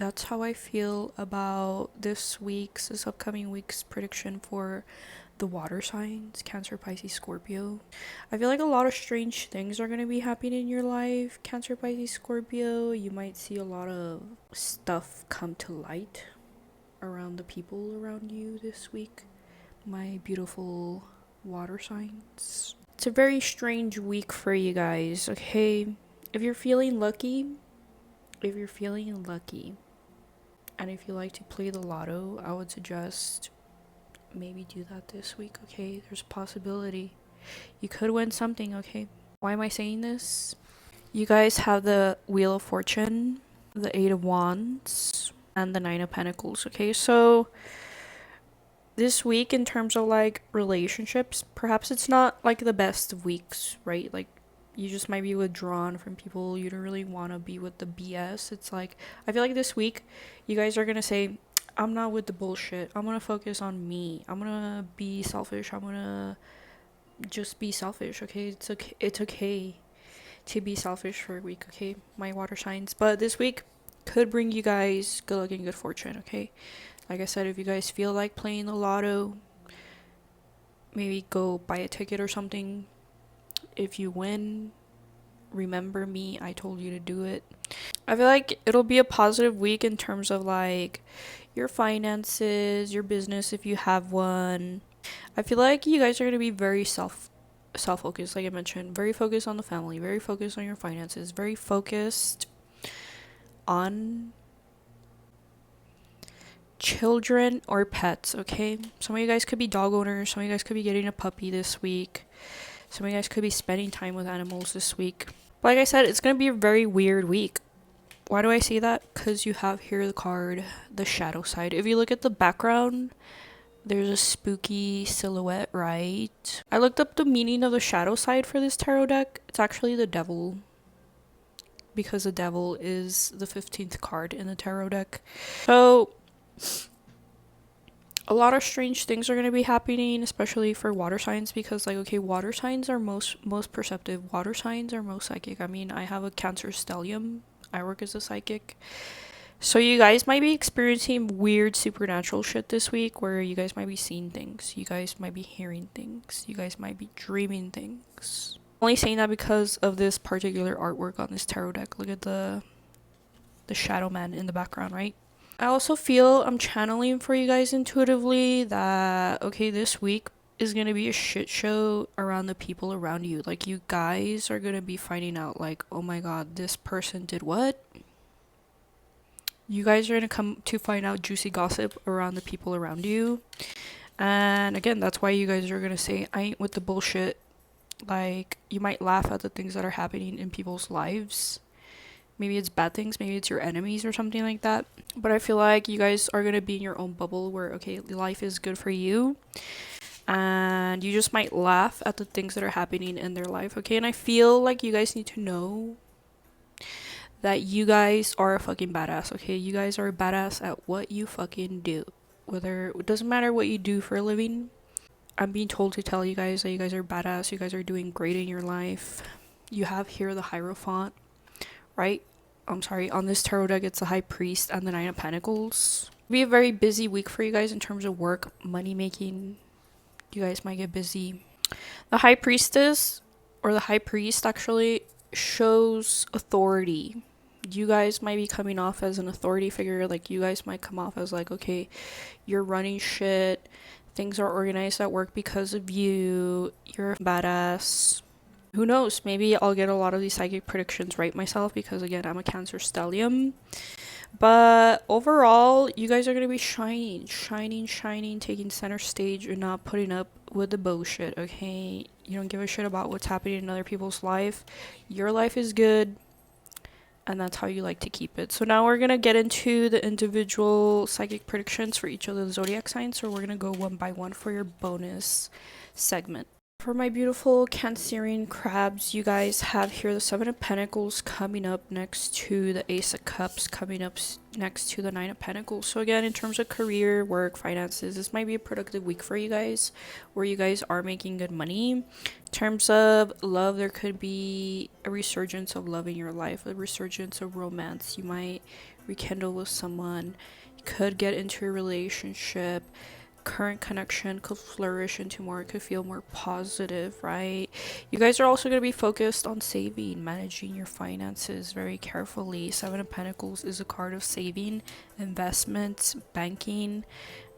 that's how I feel about this upcoming week's prediction for the water signs, Cancer, Pisces, Scorpio. I feel like a lot of strange things are going to be happening in your life, Cancer, Pisces, Scorpio. You might see a lot of stuff come to light around the people around you this week, my beautiful water signs. It's a very strange week for you guys, okay? If you're feeling lucky, and if you like to play the lotto, I would suggest maybe do that this week, okay? There's a possibility you could win something, okay? Why am I saying this? You guys have the Wheel of Fortune, the Eight of Wands, and the Nine of Pentacles, okay? So this week, in terms of like relationships, perhaps it's not like the best of weeks, right? Like, you just might be withdrawn from people. You don't really want to be with the BS. It's like, I feel like this week you guys are gonna say, I'm not with the bullshit. I'm gonna focus on me. I'm gonna be selfish. I'm gonna just be selfish, okay? It's okay to be selfish for a week, okay? My water signs. But this week could bring you guys good luck and good fortune, okay? Like I said, if you guys feel like playing the lotto, maybe go buy a ticket or something. If you win, remember me. I told you to do it. I feel like it'll be a positive week in terms of like your finances, your business if you have one. I feel like you guys are going to be very self-focused, like I mentioned, very focused on the family, very focused on your finances, very focused on children or pets, okay? Some of you guys could be dog owners, some of you guys could be getting a puppy this week. Some of you guys could be spending time with animals this week. But like I said, it's going to be a very weird week. Why do I say that? Because you have here the card, the shadow side. If you look at the background, there's a spooky silhouette, right? I looked up the meaning of the shadow side for this tarot deck. It's actually the devil. Because the devil is the 15th card in the tarot deck. So a lot of strange things are going to be happening, especially for water signs, because like, okay, water signs are most perceptive. Water signs are most psychic. I mean, I have a Cancer stellium. I work as a psychic. So you guys might be experiencing weird supernatural shit this week, where you guys might be seeing things. You guys might be hearing things. You guys might be dreaming things. I'm only saying that because of this particular artwork on this tarot deck. Look at the shadow man in the background, right? I also feel I'm channeling for you guys intuitively that, okay, this week is going to be a shit show around the people around you. Like, you guys are going to be finding out, like, oh my god, this person did what? You guys are going to come to find out juicy gossip around the people around you. And again, that's why you guys are going to say, I ain't with the bullshit. Like, you might laugh at the things that are happening in people's lives. Maybe it's bad things, maybe it's your enemies or something like that. But I feel like you guys are going to be in your own bubble where, okay, life is good for you. And you just might laugh at the things that are happening in their life, okay? And I feel like you guys need to know that you guys are a fucking badass, okay? You guys are a badass at what you fucking do. Whether, it doesn't matter what you do for a living. I'm being told to tell you guys that you guys are badass. You guys are doing great in your life. You have here the Hierophant, right? I'm sorry, on this tarot deck, it's the High Priest and the Nine of Pentacles. It'll be a very busy week for you guys in terms of work, money making. You guys might get busy. The High Priestess, or the High Priest actually, shows authority. You guys might be coming off as an authority figure. Like, you guys might come off as like, okay, you're running shit. Things are organized at work because of you. You're a badass. Who knows? Maybe I'll get a lot of these psychic predictions right myself because, again, I'm a Cancer stellium. But overall, you guys are going to be shining, taking center stage and not putting up with the bullshit, okay? You don't give a shit about what's happening in other people's life. Your life is good, and that's how you like to keep it. So now we're going to get into the individual psychic predictions for each of the zodiac signs. So we're going to go one by one for your bonus segment. For my beautiful Cancerian crabs, you guys have here the Seven of Pentacles coming up next to the Ace of Cups, coming up next to the Nine of Pentacles. So again, in terms of career, work, finances, this might be a productive week for you guys, where you guys are making good money. In terms of love, there could be a resurgence of love in your life, a resurgence of romance. You might rekindle with someone, you could get into a relationship. Current connection could flourish into more, it could feel more positive, right? You guys are also going to be focused on saving, managing your finances very carefully. Seven of Pentacles is a card of saving, investments, banking.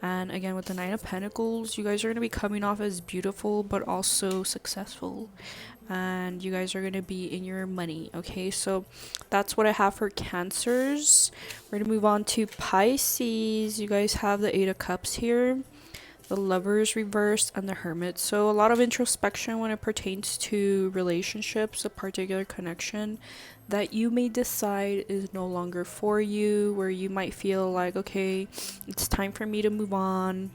And again, with the Nine of Pentacles, you guys are going to be coming off as beautiful but also successful, and you guys are going to be in your money. Okay, so that's what I have for Cancers. We're going to move on to Pisces. You guys have the Eight of Cups here, the Lovers reversed, and the Hermit. So a lot of introspection when it pertains to relationships, a particular connection that you may decide is no longer for you, where you might feel like, okay, it's time for me to move on.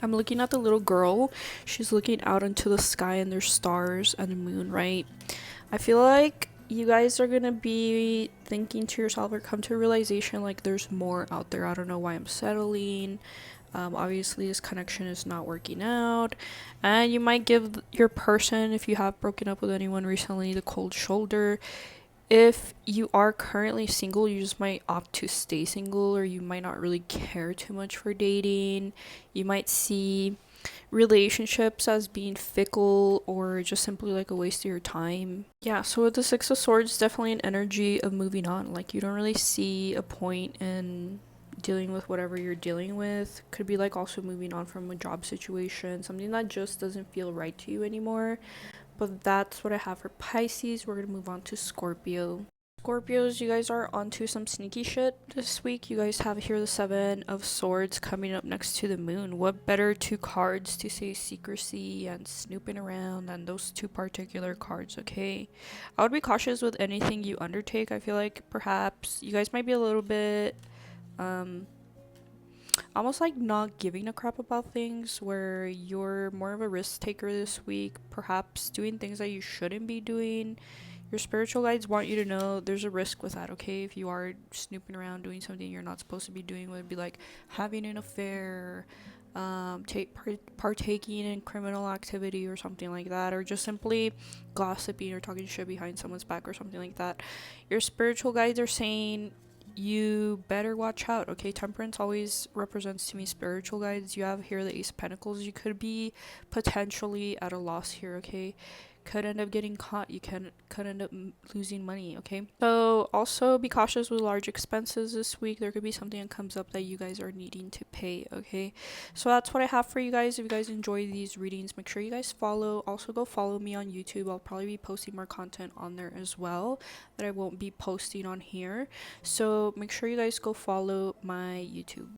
I'm looking at the little girl. She's looking out into the sky, and there's stars and the moon, right? I feel like you guys are gonna be thinking to yourself or come to a realization like there's more out there. I don't know why I'm settling. Obviously this connection is not working out, and you might give your person, if you have broken up with anyone recently, the cold shoulder. If you are currently single, you just might opt to stay single, or you might not really care too much for dating. You might see relationships as being fickle or just simply like a waste of your time. Yeah, so with the Six of Swords, definitely an energy of moving on. Like you don't really see a point in dealing with whatever you're dealing with. Could be like also moving on from a job situation, something that just doesn't feel right to you anymore. But that's what I have for Pisces. We're gonna move on to Scorpio. Scorpios, you guys are onto some sneaky shit this week. You guys have here the Seven of Swords coming up next to the Moon. What better two cards to say secrecy and snooping around than those two particular cards, okay? I would be cautious with anything you undertake. I feel like perhaps you guys might be a little bit almost like not giving a crap about things, where you're more of a risk taker this week, perhaps doing things that you shouldn't be doing. Your spiritual guides want you to know there's a risk with that, okay? If you are snooping around doing something you're not supposed to be doing, would be like having an affair, partaking in criminal activity or something like that, or just simply gossiping or talking shit behind someone's back or something like that. Your spiritual guides are saying you better watch out, okay? Temperance always represents to me spiritual guides. You have here the Ace of Pentacles. You could be potentially at a loss here, okay? Could end up getting caught. You could end up losing money, okay? So also be cautious with large expenses this week. There could be something that comes up that you guys are needing to pay, okay? So that's what I have for you guys. If you guys enjoy these readings, make sure you guys follow. Also go follow me on YouTube. I'll probably be posting more content on there as well that I won't be posting on here. So make sure you guys go follow my YouTube.